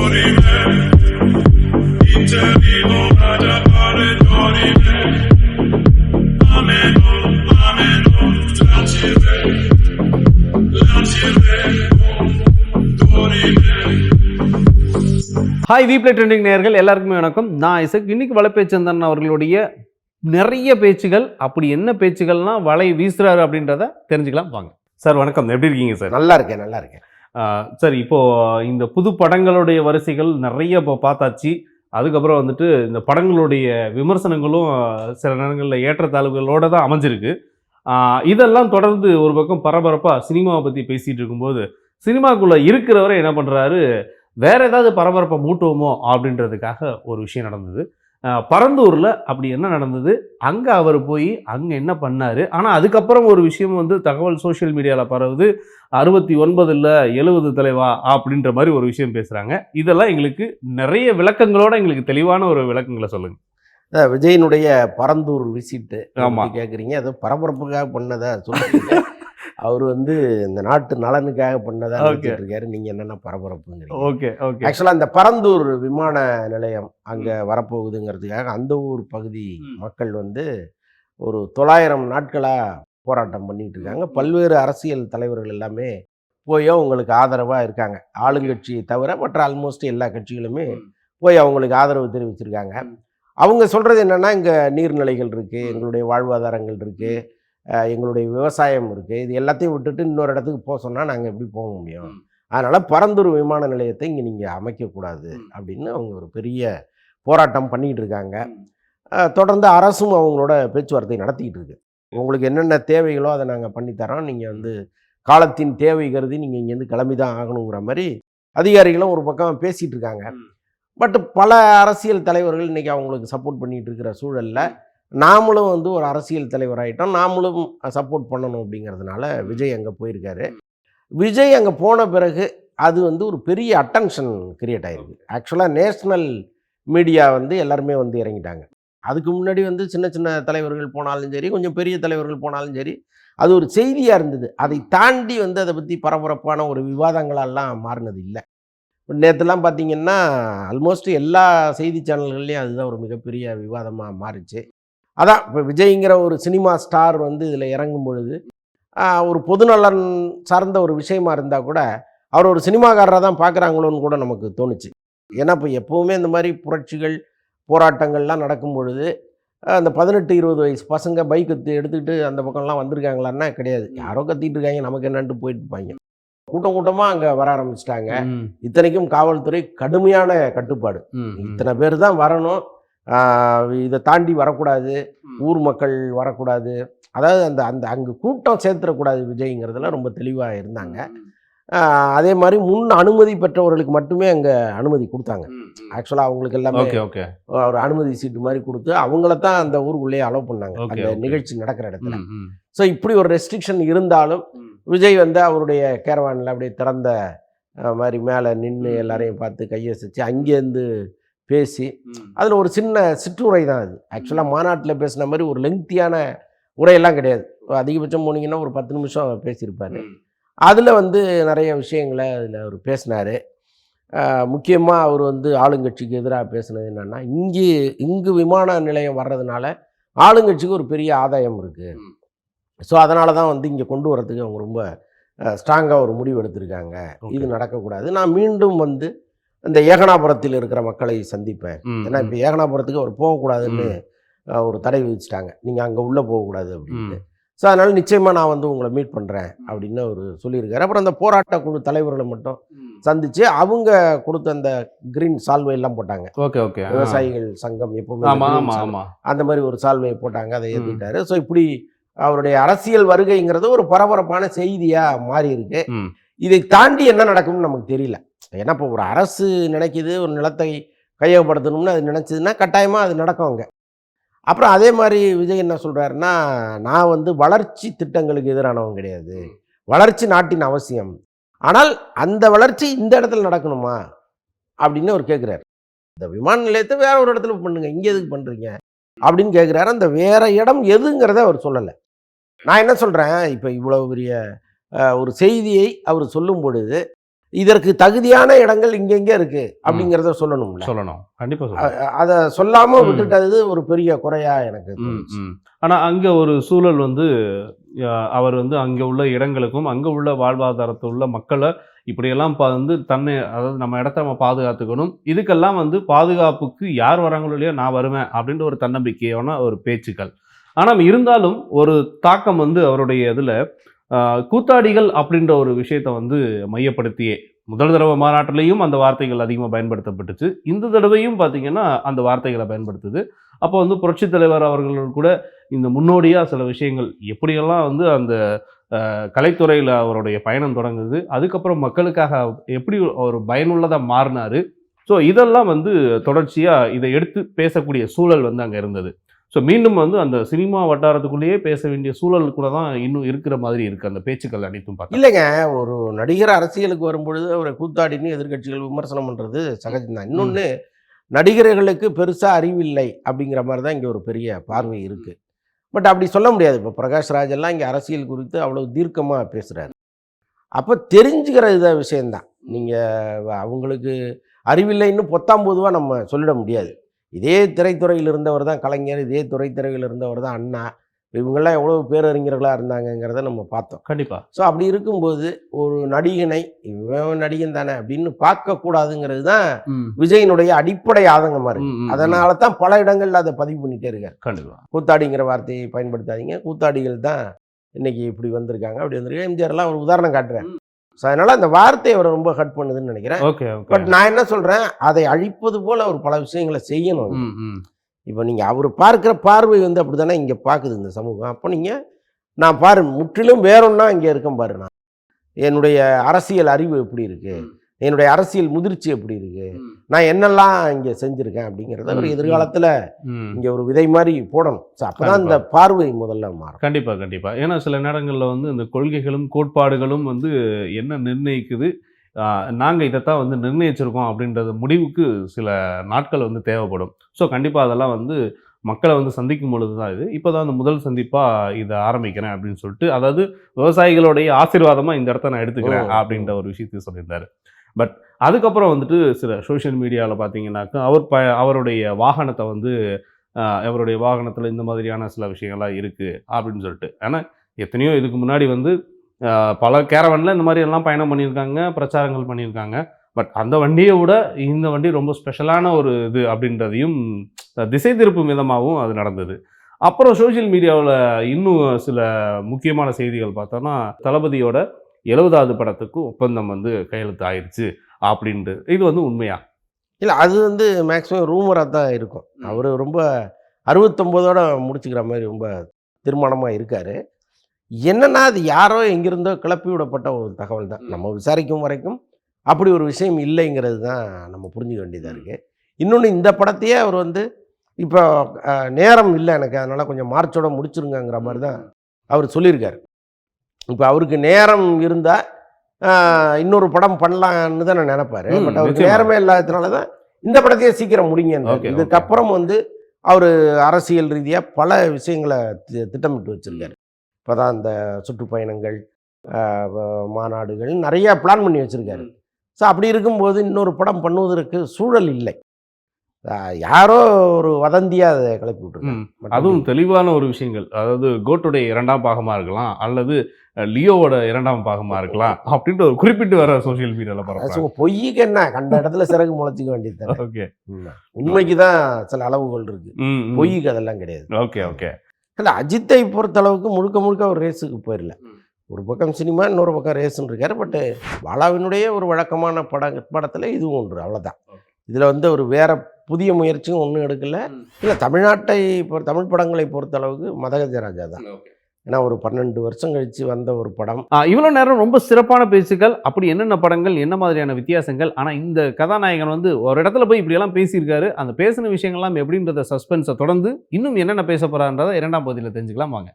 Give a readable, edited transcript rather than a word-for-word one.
Hi வீப்ளே trending நேயர்கள் எல்லாருக்குமே வணக்கம். நான் ஐசக். இன்னைக்கு வலைப்பேச்சந்தன் அவர்களுடைய நிறைய பேச்சுகள், அப்படி என்ன பேச்சுகள்னா வலை வீசுறாரு அப்படின்றத தெரிஞ்சுக்கலாம் வாங்க. சார் வணக்கம், எப்படி இருக்கீங்க சார்? நல்லா இருக்கேன். சார், இப்போது இந்த புது படங்களுடைய வரிசைகள் நிறைய இப்போ பார்த்தாச்சு. அதுக்கப்புறம் வந்துட்டு இந்த படங்களுடைய விமர்சனங்களும் சில நேரங்களில் ஏற்றத்தாழ்வுகளோடு தான் அமைஞ்சிருக்கு. இதெல்லாம் தொடர்ந்து ஒரு பக்கம் பரபரப்பாக சினிமாவை பற்றி பேசிகிட்டு இருக்கும்போது சினிமாக்குள்ளே இருக்கிறவரை என்ன பண்ணுறாரு, வேறு ஏதாவது பரபரப்பை மூட்டுவோமோ அப்படின்றதுக்காக ஒரு விஷயம் நடந்தது. பரந்தூரில் அப்படி என்ன நடந்தது, அங்கே அவர் போய் அங்கே என்ன பண்ணார். ஆனால் அதுக்கப்புறம் ஒரு விஷயம் வந்து தகவல் சோஷியல் மீடியாவில் பரவுது, 69 இல்லை 70 தலைவா அப்படின்ற மாதிரி ஒரு விஷயம் பேசுகிறாங்க. இதெல்லாம் எங்களுக்கு நிறைய விளக்கங்களோட எங்களுக்கு தெளிவான ஒரு விளக்கங்களை சொல்லுங்கள். விஜயனுடைய பரந்தூர் விசிட்டு கேட்குறீங்க, அது பரபரப்புக்காக பண்ணதா சொல்லுங்க. அவர் வந்து இந்த நாட்டு நலனுக்காக பண்ணதா இருக்காரு. நீங்க என்னென்ன பரபரப்புங்கிறீங்க? ஓகே. ஆக்சுவலாக அந்த பரந்தூர் விமான நிலையம் அங்கே வரப்போகுதுங்கிறதுக்காக அந்த ஊர் பகுதி மக்கள் வந்து ஒரு 900 நாட்களாக போராட்டம் பண்ணிட்டு இருக்காங்க. பல்வேறு அரசியல் தலைவர்கள் எல்லாமே போய் அவங்களுக்கு ஆதரவாக இருக்காங்க. ஆளுங்கட்சியை தவிர மற்ற ஆல்மோஸ்ட் எல்லா கட்சிகளுமே போய் அவங்களுக்கு ஆதரவு தெரிவிச்சிருக்காங்க. அவங்க சொல்கிறது என்னென்னா, இங்கே நீர்நிலைகள் இருக்குது, எங்களுடைய வாழ்வாதாரங்கள் இருக்குது, எங்களுடைய விவசாயம் இருக்குது, இது எல்லாத்தையும் விட்டுட்டு இன்னொரு இடத்துக்கு போக சொன்னால் நாங்கள் எப்படி போக முடியும், அதனால் பரந்தூர் விமான நிலையத்தை இங்கே நீங்கள் அமைக்கக்கூடாது அப்படின்னு அவங்க ஒரு பெரிய போராட்டம் பண்ணிக்கிட்டு இருக்காங்க. தொடர்ந்து அரசும் அவங்களோட பேச்சுவார்த்தை நடத்திக்கிட்டு இருக்கு. உங்களுக்கு என்னென்ன தேவைகளோ அதை நாங்கள் பண்ணித்தரோம், நீங்கள் வந்து காலத்தின் தேவை கருதி நீங்கள் இங்கேருந்து கிளம்பி தான் ஆகணுங்கிற மாதிரி அதிகாரிகளும் ஒரு பக்கம் பேசிகிட்டு இருக்காங்க. பட் பல அரசியல் தலைவர்கள் இன்றைக்கி அவங்களுக்கு சப்போர்ட் பண்ணிகிட்டு இருக்கிற சூழலில் நாமளும் வந்து ஒரு அரசியல் தலைவராகிட்டோம், நாமளும் சப்போர்ட் பண்ணணும் அப்படிங்கிறதுனால விஜய் அங்கே போயிருக்காரு. விஜய் அங்கே போன பிறகு அது வந்து ஒரு பெரிய அட்டென்ஷன் கிரியேட் ஆகிருக்கு. ஆக்சுவலாக நேஷ்னல் மீடியா வந்து எல்லாருமே வந்து இறங்கிட்டாங்க. அதுக்கு முன்னாடி வந்து சின்ன சின்ன தலைவர்கள் போனாலும் சரி, கொஞ்சம் பெரிய தலைவர்கள் போனாலும் சரி, அது ஒரு செய்தியாக இருந்தது. அதை தாண்டி வந்து அதை பற்றி பரபரப்பான ஒரு விவாதங்களெல்லாம் மாறினது இல்லை. நேற்றுலாம் பார்த்திங்கன்னா ஆல்மோஸ்ட் எல்லா செய்தி சேனல்கள்லேயும் அதுதான் ஒரு மிகப்பெரிய விவாதமாக மாறிச்சு. அதான் இப்போ விஜய்ங்கிற ஒரு சினிமா ஸ்டார் வந்து இதில் இறங்கும் பொழுது ஒரு பொதுநலன் சார்ந்த ஒரு விஷயமா இருந்தால் கூட அவர் ஒரு சினிமாக்காரராக தான் பார்க்குறாங்களோன்னு கூட நமக்கு தோணுச்சு. ஏன்னா இப்போ எப்போவுமே இந்த மாதிரி புரட்சிகள் போராட்டங்கள்லாம் நடக்கும் பொழுது அந்த 18-20 வயசு பசங்க பைக் எடுத்துக்கிட்டு அந்த பக்கம்லாம் வந்திருக்காங்களான்னா கிடையாது. யாரோ கத்திட்டு இருக்காங்க, நமக்கு என்னன்ட்டு போயிட்டு இருப்பாங்க. கூட்டம் கூட்டமாக அங்கே வர ஆரம்பிச்சிட்டாங்க. இத்தனைக்கும் காவல்துறை கடுமையான கட்டுப்பாடு, இத்தனை பேர் தான் வரணும், இதை தாண்டி வரக்கூடாது, ஊர் மக்கள் வரக்கூடாது, அதாவது அந்த அந்த அங்கே கூட்டம் சேர்த்துடக்கூடாது விஜய்ங்கிறதுல ரொம்ப தெளிவாக இருந்தாங்க. அதே மாதிரி முன் அனுமதி பெற்றவர்களுக்கு மட்டுமே அங்கே அனுமதி கொடுத்தாங்க. ஆக்சுவலாக அவங்களுக்கு எல்லாமே ஒரு அனுமதி சீட்டு மாதிரி கொடுத்து அவங்கள அந்த ஊருக்குள்ளேயே அலோவ் பண்ணாங்க அந்த நிகழ்ச்சி நடக்கிற இடத்துல. ஸோ இப்படி ஒரு ரெஸ்ட்ரிக்ஷன் இருந்தாலும் விஜய் வந்து அவருடைய கேரவானில் அப்படியே திறந்த மாதிரி மேலே நின்று எல்லாரையும் பார்த்து கையசிச்சு அங்கேருந்து பேசி, அதில் ஒரு சின்ன சிற்றுரை தான் அது. ஆக்சுவலாக மாநாட்டில் பேசின மாதிரி ஒரு லெங்க்தியான உரையெல்லாம் கிடையாது. அதிகபட்சம் போனீங்கன்னா ஒரு 10 நிமிஷம் பேசியிருப்பார். அதில் வந்து நிறைய விஷயங்களை அதில் அவர் பேசினார். முக்கியமாக அவர் வந்து ஆளுங்கட்சிக்கு எதிராக பேசினது என்னென்னா, இங்கு விமான நிலையம் வர்றதுனால ஆளுங்கட்சிக்கு ஒரு பெரிய ஆதாயம் இருக்குது. ஸோ அதனால தான் வந்து இங்கே கொண்டு வரதுக்கு அவங்க ரொம்ப ஸ்ட்ராங்காக ஒரு முடிவு எடுத்திருக்காங்க. இது நடக்கக்கூடாது, நான் மீண்டும் வந்து இந்த ஏகனாபுரத்தில் இருக்கிற மக்களை சந்திப்பேன். ஏன்னா இப்போ ஏகனாபுரத்துக்கு அவர் போகக்கூடாதுன்னு ஒரு தடை விதிச்சிட்டாங்க, நீங்கள் அங்கே உள்ளே போகக்கூடாது அப்படின்ட்டு. ஸோ அதனால் நிச்சயமாக நான் வந்து உங்களை மீட் பண்ணுறேன் அப்படின்னு அவர் சொல்லியிருக்காரு. அப்புறம் அந்த போராட்ட குழு தலைவர்களை மட்டும் சந்தித்து அவங்க கொடுத்த அந்த கிரீன் சால்வை எல்லாம் போட்டாங்க. விவசாயிகள் சங்கம் எப்பவுமே அந்த மாதிரி ஒரு சால்வையை போட்டாங்க, அதை ஏற்றிட்டாரு. ஸோ இப்படி அவருடைய அரசியல் வருகைங்கிறது ஒரு பரபரப்பான செய்தியாக மாறி இருக்கு. இதை தாண்டி என்ன நடக்கும்னு நமக்கு தெரியல. ஏன்னா இப்போ ஒரு அரசு நினைக்கிது ஒரு நிலத்தை கையகப்படுத்தணும்னு அது நினச்சிதுன்னா கட்டாயமாக அது நடக்கும் அங்கே. அப்புறம் அதே மாதிரி விஜய் என்ன சொல்கிறாருன்னா, நான் வந்து வளர்ச்சி திட்டங்களுக்கு எதிரானவங்க கிடையாது, வளர்ச்சி நாட்டின் அவசியம், ஆனால் அந்த வளர்ச்சி இந்த இடத்துல நடக்கணுமா அப்படின்னு அவர் கேட்குறாரு. இந்த விமான நிலையத்தை வேற ஒரு இடத்துல பண்ணுங்க, இங்கே எதுக்கு பண்ணுறீங்க அப்படின்னு கேட்குறாரு. அந்த வேற இடம் எதுங்கிறத அவர் சொல்லலை. நான் என்ன சொல்கிறேன், இப்போ இவ்வளோ பெரிய ஒரு செய்தியை அவர் சொல்லும் பொழுது இதற்கு தகுதியான இடங்கள் இங்கெங்கே இருக்கு அப்படிங்கிறத சொல்லணும்ல. சொல்லணும், கண்டிப்பா சொல்லணும். அதை சொல்லாம விட்டுட்டது ஒரு பெரிய குறையா எனக்கு தோணுச்சு. ஆனா அங்க ஒரு சூழல் வந்து அவர் வந்து அங்க உள்ள இடங்களுக்கும் அங்க உள்ள வாழ்வாதாரத்தில் உள்ள மக்களை இப்படியெல்லாம் வந்து தன்னை, அதாவது நம்ம இடத்த நம்ம பாதுகாத்துக்கணும், இதுக்கெல்லாம் வந்து பாதுகாப்புக்கு யார் வராங்களோ இல்லையோ நான் வருவேன் அப்படின்ற ஒரு தன்னம்பிக்கையான ஒரு பேச்சுக்கள். ஆனால் இருந்தாலும் ஒரு தாக்கம் வந்து அவருடைய இதில் கூத்தாடிகள் அப்படின்ற ஒரு விஷயத்தை வந்து மையப்படுத்தியே முதல் தடவை மாநாட்டிலையும் அந்த வார்த்தைகள் அதிகமாக பயன்படுத்தப்பட்டுச்சு. இந்த தடவையும் பார்த்தீங்கன்னா அந்த வார்த்தைகளை பயன்படுத்துது. அப்போ வந்து புரட்சித் தலைவர் அவர்கள் கூட இந்த முன்னோடியாக சில விஷயங்கள் எப்படியெல்லாம் வந்து அந்த கலைத்துறையில் அவருடைய பயணம் தொடங்குது, அதுக்கப்புறம் மக்களுக்காக எப்படி ஒரு பயனுள்ளதாக மாறினார். ஸோ இதெல்லாம் வந்து தொடர்ச்சியாக இதை எடுத்து பேசக்கூடிய சூழல் வந்து அங்கே இருந்தது. ஸோ மீண்டும் வந்து அந்த சினிமா வட்டாரத்துக்குள்ளேயே பேச வேண்டிய சூழல் கூட தான் இன்னும் இருக்கிற மாதிரி இருக்குது அந்த பேச்சுக்கள் அனைத்தும் பார்த்தா. இல்லைங்க, ஒரு நடிகர் அரசியலுக்கு வரும்பொழுது அவரை கூத்தாடின்னு எதிர்க்கட்சிகள் விமர்சனம் பண்ணுறது சகஜம்தான். இன்னொன்று, நடிகர்களுக்கு பெருசாக அறிவில்லை அப்படிங்கிற மாதிரி தான் இங்கே ஒரு பெரிய பார்வை இருக்குது. பட் அப்படி சொல்ல முடியாது. இப்போ பிரகாஷ் ராஜ் எல்லாம் இங்கே அரசியல் குறித்து அவ்வளோ தீர்க்கமாக பேசுகிறாரு. அப்போ தெரிஞ்சுக்கிற விஷயந்தான். நீங்கள் அவங்களுக்கு அறிவில்லைன்னு பொத்தாம் பொதுவாக நம்ம சொல்லிட முடியாது. இதே திரைத்துறையில் இருந்தவர் தான் கலைஞர், இதே துறைத்துறையில் இருந்தவர் தான் அண்ணா, இவங்கெல்லாம் எவ்வளோ பேரறிஞர்களாக இருந்தாங்கங்கிறத நம்ம பார்த்தோம். கண்டிப்பாக. ஸோ அப்படி இருக்கும்போது ஒரு நடிகனை இவன் நடிகன் தானே அப்படின்னு பார்க்கக்கூடாதுங்கிறது தான் விஜயனுடைய அடிப்படை ஆதங்கமாக இருக்குது. அதனால தான் பல இடங்களில் அதை பதிவு பண்ணிகிட்டே இருக்கார். கண்டிப்பாக. கூத்தாடிங்கிற வார்த்தையை பயன்படுத்தாதீங்க, கூத்தாடிகள் தான் இன்னைக்கு இப்படி வந்திருக்காங்க அப்படி வந்திருக்காங்க. எம்ஜிஆர்லாம் ஒரு உதாரணம் காட்டுறேன். ஸோ அதனால் அந்த வார்த்தையை அவரை ரொம்ப ஹர்ட் பண்ணுதுன்னு நினைக்கிறேன். பட் நான் என்ன சொல்கிறேன், அதை அழிப்பது போல் அவர் பல விஷயங்களை செய்யணும். இப்போ நீங்கள் அவர் பார்க்குற பார்வை வந்து அப்படி தானே இங்கே பார்க்குது இந்த சமூகம். அப்போ நீங்கள் நான் பாரு முற்றிலும் வேறொன்னா இங்கே இருக்கேன் பாரு, நான் என்னுடைய அரசியல் அறிவு எப்படி இருக்குது, என்னுடைய அரசியல் முதிர்ச்சி எப்படி இருக்குது, நான் என்னெல்லாம் இங்கே செஞ்சுருக்கேன் அப்படிங்கிறத ஒரு எதிர்காலத்தில் இங்கே ஒரு விதை மாதிரி போடணும். ஸோ அப்போ தான் இந்த பார்வை முதல்ல மாறும். கண்டிப்பாக கண்டிப்பாக. ஏன்னா சில நேரங்களில் வந்து இந்த கொள்கைகளும் கோட்பாடுகளும் வந்து என்ன நிர்ணயிக்குது, நாங்கள் இதைத்தான் வந்து நிர்ணயிச்சிருக்கோம் அப்படின்றது முடிவுக்கு சில நாட்கள் வந்து தேவைப்படும். ஸோ கண்டிப்பாக அதெல்லாம் வந்து மக்களை வந்து சந்திக்கும் பொழுது தான் இது இப்போ தான் அந்த முதல் சந்திப்பாக இதை ஆரம்பிக்கிறேன் அப்படின்னு சொல்லிட்டு, அதாவது விவசாயிகளுடைய ஆசீர்வாதமாக இந்த இடத்த நான் எடுத்துக்கிறேன் அப்படின்ற ஒரு விஷயத்தையும் சொல்லியிருந்தார். பட் அதுக்கப்புறம் வந்துட்டு சில சோஷியல் மீடியாவில் பார்த்தீங்கன்னாக்கா அவருடைய வாகனத்தை வந்து அவருடைய வாகனத்தில் இந்த மாதிரியான சில விஷயங்கள்லாம் இருக்குது அப்படின்னு சொல்லிட்டு, ஆனால் எத்தனையோ இதுக்கு முன்னாடி வந்து பல கேரவனில் இந்த மாதிரி எல்லாம் பயணம் பண்ணியிருக்காங்க, பிரச்சாரங்கள் பண்ணியிருக்காங்க. பட் அந்த வண்டியை விட இந்த வண்டி ரொம்ப ஸ்பெஷலான ஒரு இது அப்படின்றதையும் திசை திருப்பும் விதமாகவும் அது நடந்தது. அப்புறம் சோஷியல் மீடியாவில் இன்னும் சில முக்கியமான செய்திகள் பார்த்தோன்னா, தளபதியோட 70வது படத்துக்கு ஒப்பந்தம் வந்து கையெழுத்து ஆயிடுச்சு அப்படின்ட்டு. இது வந்து உண்மையா? இல்லை, அது வந்து மேக்ஸிமம் ரூமராக தான் இருக்கும். அவர் ரொம்ப 69ஓட முடிச்சுக்கிற மாதிரி ரொம்ப தீர்மானமாக இருக்கார். என்னன்னா அது யாரோ எங்கிருந்தோ கிளப்பி விடப்பட்ட ஒரு தகவல் தான். நம்ம விசாரிக்கும் வரைக்கும் அப்படி ஒரு விஷயம் இல்லைங்கிறது தான் நம்ம புரிஞ்சுக்க வேண்டியதாக இருக்குது. இன்னொன்று, இந்த படத்தையே அவர் வந்து இப்போ நேரம் இல்லை எனக்கு, அதனால் கொஞ்சம் மார்ச்சோட முடிச்சிருங்கிற மாதிரி தான் அவர் சொல்லியிருக்காரு. இப்போ அவருக்கு நேரம் இருந்தால் இன்னொரு படம் பண்ணலான்னு தான் நான் நினைப்பார். பட் அவருக்கு நேரமே இல்லாததுனால தான் இந்த படத்தையே சீக்கிரம் முடிங்க. இதுக்கப்புறம் வந்து அவர் அரசியல் ரீதியாக பல விஷயங்களை திட்டமிட்டு வச்சுருக்காரு. இப்போ தான் இந்த சுற்றுப்பயணங்கள், மாநாடுகள் நிறையா பிளான் பண்ணி வச்சுருக்காரு. ஸோ அப்படி இருக்கும்போது இன்னொரு படம் பண்ணுவதற்கு சூழல் இல்லை. யாரோ ஒரு வதந்தியாக அதை கிளப்பி விட்டுருக்காங்க. அதுவும் தெளிவான ஒரு விஷயங்கள், அதாவது கோட்டுடைய 2ஆம் பாகமாக இருக்கலாம் அல்லது லியோவோட 2ஆம் பாகமாக இருக்கலாம் அப்படின்ற ஒரு குறிப்பிட்டு வர சோசியல் மீடியாவில் பரவாயில்ல. பொய்க்கு என்ன கண்ட இடத்துல சிறகு முளைச்சிக்க வேண்டியது. ஓகே, உண்மைக்கு தான் சில அளவுகள் இருக்கு, பொய்க்கு அதெல்லாம் கிடையாது. Okay okay. இல்லை, அஜித்தை பொறுத்த அளவுக்கு முழுக்க முழுக்க ஒரு ரேஸுக்கு போயிடல. ஒரு பக்கம் சினிமா, இன்னொரு பக்கம் ரேஸுன்னு இருக்காரு. பட்டு பாலாவினுடைய ஒரு வழக்கமான படத்தில் இதுவும் ஒன்று, அவ்வளோதான். இதில் வந்து ஒரு வேற புதிய முயற்சியும் ஒன்றும் எடுக்கல. இல்லை, தமிழ் படங்களை பொறுத்த அளவுக்கு மதகஜராஜா தான். ஏன்னா ஒரு 12 வருஷம் கழித்து வந்த ஒரு படம். இவ்வளோ நேரம் ரொம்ப சிறப்பான பேச்சுக்கள், அப்படி என்னென்ன படங்கள், என்ன மாதிரியான வித்தியாசங்கள். ஆனால் இந்த கதாநாயகன் வந்து ஒரு இடத்துல போய் இப்படியெல்லாம் பேசியிருக்காரு. அந்த பேசின விஷயங்கள்லாம் எப்படின்றத சஸ்பென்ஸை தொடர்ந்து இன்னும் என்னென்ன பேச போகிறான்றதை 2ஆம் பகுதியில் தெரிஞ்சுக்கலாம் வாங்க.